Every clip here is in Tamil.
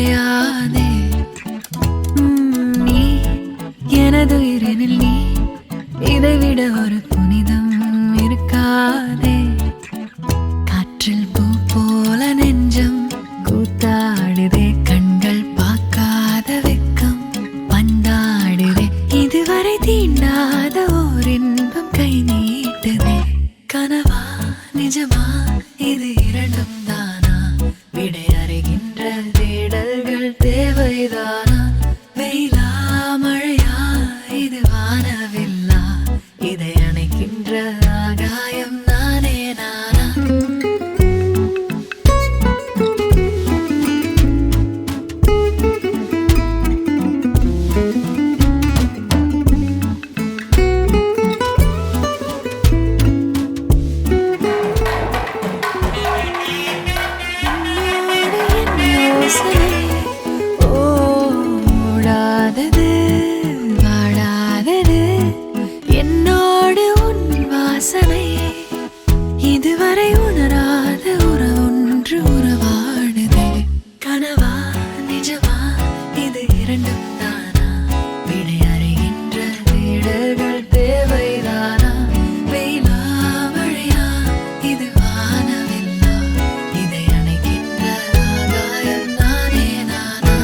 மறையாதே நீ எனதுயிரினில் நீ இதைவிட ஒரு புனிதம் இருக்காதே காற்றில் பூ போல நெஞ்சம் கூத்தாடுதே கண்கள் பார்க்காத வெக்கம் பந்தாடுதே இதுவரை தீண்டாத ஓர் இன்பம் கை நீட்டுதே கனவா நிஜமா இது இரண்டும் தானா விடை அறிகின்ற தேடல்கள் தேவைதானா வெயிலா மழையா இது வானவில்லா இதை அணைக்கின்ற ஆகாயம் நானே நானா ஓடாதது வாடாதது என்னோடு உன் வாசனை இதுவரை உணராத உறவொன்று உறவாடுது கனவா நிஜமா இது இரண்டும் தானா விடை அறிகின்ற தேடல்கள் தேவைதானா வெயிலா மழையா இது வானவில்லா இதை அணைக்கின்ற ஆகாயம் நானே நானா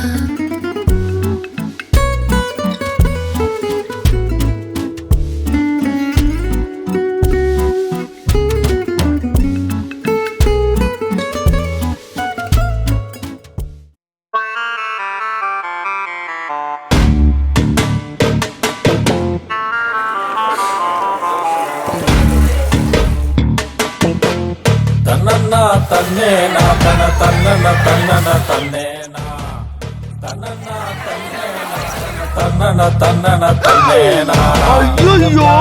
தன்னன்னா தன்னே நா தன தன்னன தன்னன தன்னே நா தன்னன்னா தன்னே நா தன்னன தன்னன தன்னே நா ஐயோ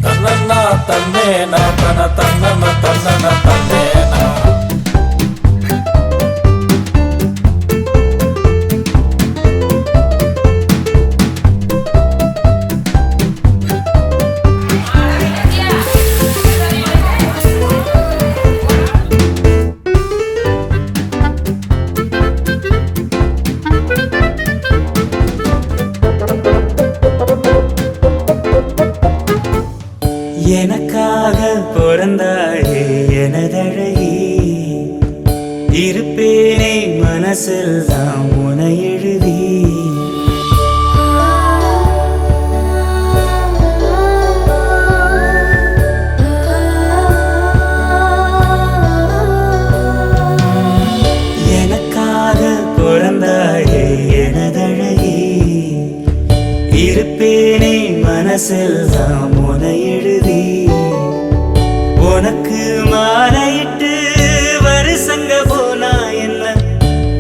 தன்னன்னா தன்னே நா தன தன்னன தன்னன தன்னே நா எனக்காக பிறந்தாயே எனதழகி இருப்பேனே மனசில் தான் உனை எழுதி எனக்காக பிறந்தாயே எனதழகி இருப்பேனே மனசில் தான் உனை எழுதி உனக்கு மாலையிட்டு வருஷங்க போனா என்ன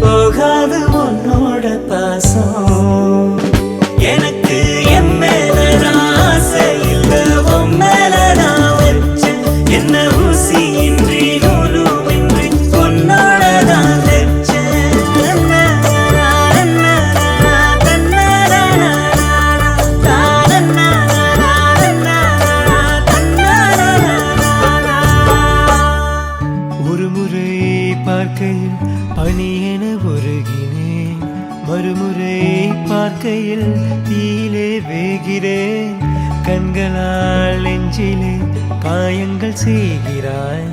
போகாது உன்னோட பாசம் எனக்கு என் மேலதான் ஆசை இல்ல உன் மேலதான் வச்சு என்ன ஊசி இன்றி நூலும் இன்றி உன்னோடதான் பார்க்கையில் பனியென உருகினேன் மறுமுறை பார்க்கையில் தீயிலே வேகிறேன் கண்களால் நெஞ்சிலே காயங்கள் செய்கிறாய்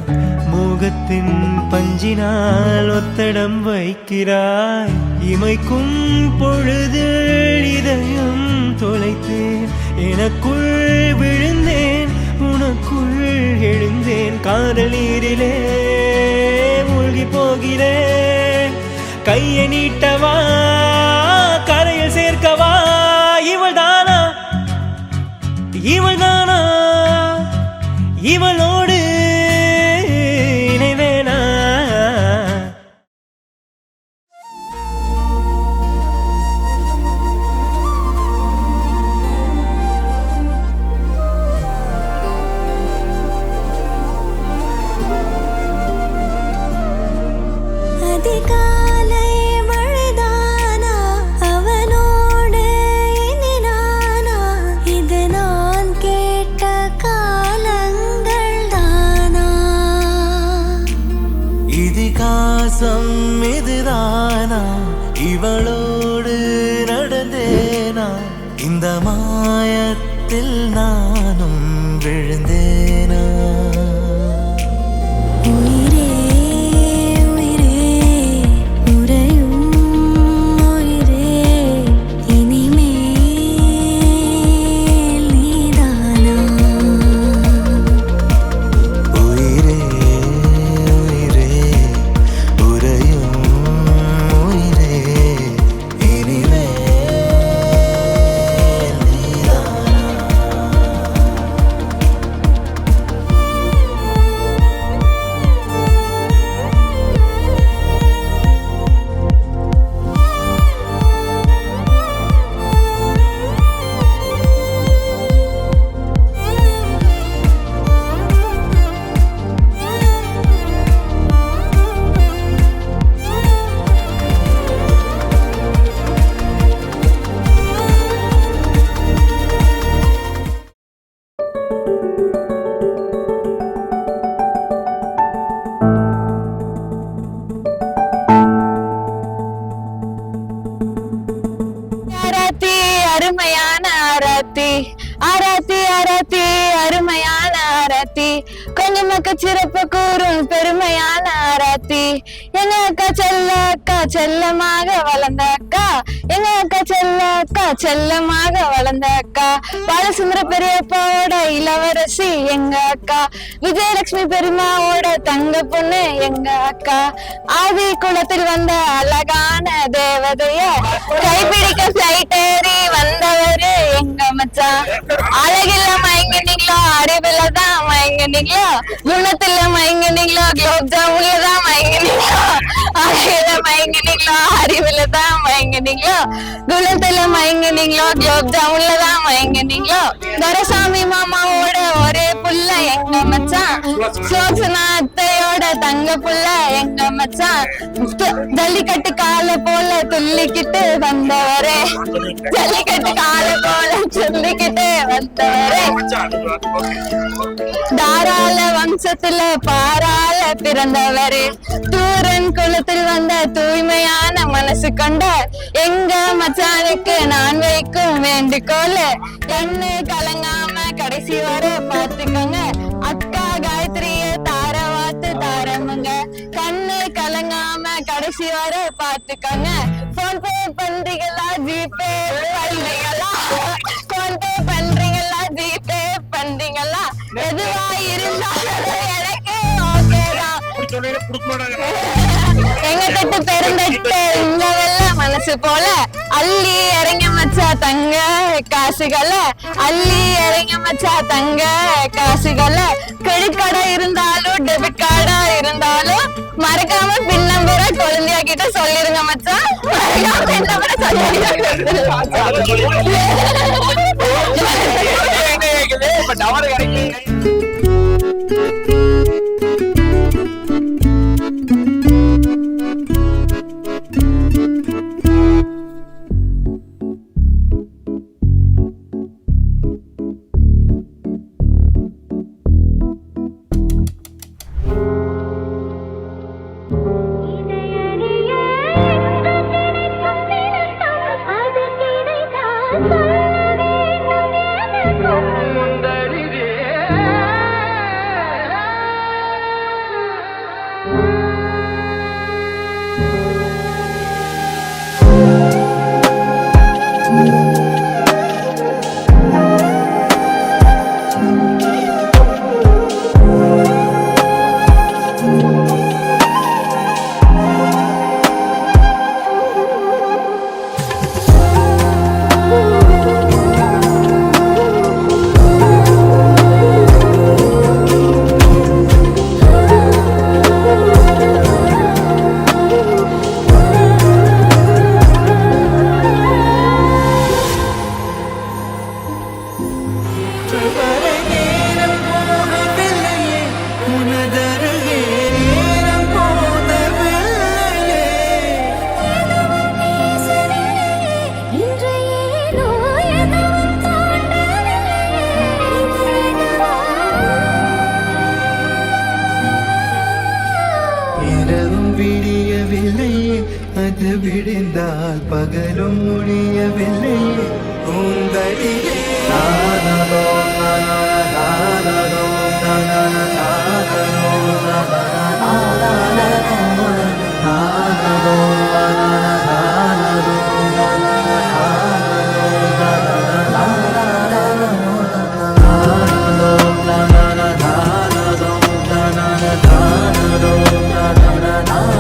மோகத்தின் பஞ்சினால் ஒத்தடம் வைக்கிறாய் இமைக்கும் பொழுதில் இதயம் தொலைத்தேன் எனக்குள் விழுந்தேன் உனக்குள் எழுந்தேன் காதல் நீரிலே மூழ்கி போகிறேன் கையை நீட்டவா கரையில் சேர்க்கவா இவள் தானா இவளோடு இணைவேனா அதிகாலை மழைதானா அவனோடு இனி நானா இது நான் மாயத்தில் நானும் விழுந்தேனா உயிரே உயிரே உறையும் உயிரே இனிமேல் நீதானா உயிரே உயிரே உறையும் உயிரே இனிமேல் நீதானா ஆராத்தி அருமையான ஆராத்தி ஆராத்தி ஆராத்தி அருமையான ஆராத்தி கொஞ்சமக்க சிறப்பு கூறும் பெருமையான ஆராத்தி எங்க அக்கா செல்லமாக வளர்ந்த அக்கா எங்க அக்கா செல்லமாக வளர்ந்த அக்கா பாலசுந்தர பெரியப்பாவோட இளவரசி எங்க அக்கா விஜயலட்சுமி பெருமாவோட தங்க பொண்ணு எங்க அக்கா ஆதி குளத்தில் வந்த அழகான தேவதைய கைப்பிடிக்க பிளைட் ஏறி வந்தவரு எங்க மச்சான் அழகில்ல மயங்கினீங்களோ அறிவுல தான் மயங்கினீங்களோ குணத்துல மயங்கினீங்களோ குலோப் ஜாமுன்ல தான் மயங்கினீங்களோ அழகில மயங்கினீங்களோ அறிவுல தான் மயங்கினீங்களோ குணத்துல மயங்கினீங்களோ குலோப் ஜாமுன்ல தான் மயங்கினீங்களோ துரைசாமி மாமாவோட ஒரே புள்ள எங்க மச்சான் சோசனா அத்தையோட தங்க புள்ள எங்க மச்சான் ஜல்லிக்கட்டு கால போல துள்ளிக்கிட்டு வந்தவரே ஜல்லிக்கட்டு கால போல சொல்லிக்கிட்டு வந்தவரே தாராள வம்சத்துல பாராள பிறந்தவரே தூரன் குலத்தில் வந்த தூய்மையான மனசு கொண்ட எங்க மச்சானுக்கு நான் வைக்கும் வேண்டுகோள் கண்ணு கலங்காம கடைசி வர பாத்துக்கோங்க அக்கா காயத்ரிய தார வாத்து தாரமுங்க கண்ணு கலங்காம கடைசி வர பாத்துக்கோங்க போன் பே பண்றீங்களா ஜிபே பண்றீங்களா போன் பே பண்றீங்களா ஜிபே பண்றீங்களா எதுவா இருந்தாலும் எனக்கு ஓகேதான் எங்க தட்டு பெருந்தட்டு இந்த வெள்ள மனசு போல அள்ளி இறங்க மச்சா தங்க காசுகளை அள்ளி இறங்க மச்சா தங்க காசுகளை கிரெடிட் கார்டா இருந்தாலும் டெபிட் கார்டா இருந்தாலும் மறக்காம பின் நம்பரை குழந்தையா கிட்ட சொல்லிருங்க மச்சான் மறக்காம பின் நம்பரை சொல்லிருங்க அது விடிந்தால் பகலும் முடியவில்லை. உந்தடியே na